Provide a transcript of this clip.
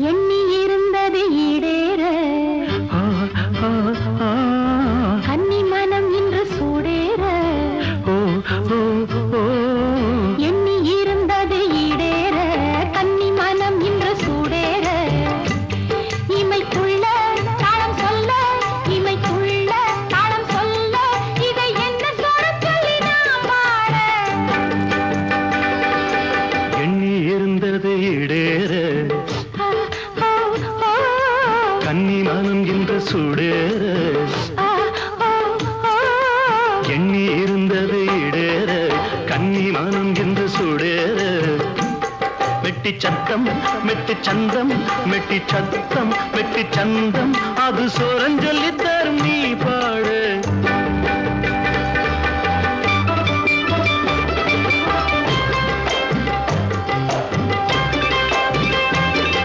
எண்ணி இருந்தது ஈடேற கன்னி மனம் இன்று சூடேற எண்ணி இருந்தது ஈடேற கன்னி மனம் இன்று சூடேற இமைக்குள்ள தாளம் சொல்ல இமைக்குள்ள தாளம் சொல்ல இதை என்ன சொல்ல சொல்லி நாம் பாட எண்ணி இருந்தது ஈடேற கன்னி மனம் இன்று சூடேற எண்ணி இருந்தது ஈடேற கன்னி மனம் இன்று சூடேற மெட்டி சத்தம் மெட்டி சந்தம் மெட்டி சத்தம் மெட்டி சந்தம் அது சோரஞ்சொல்லி தரும் நீ பாட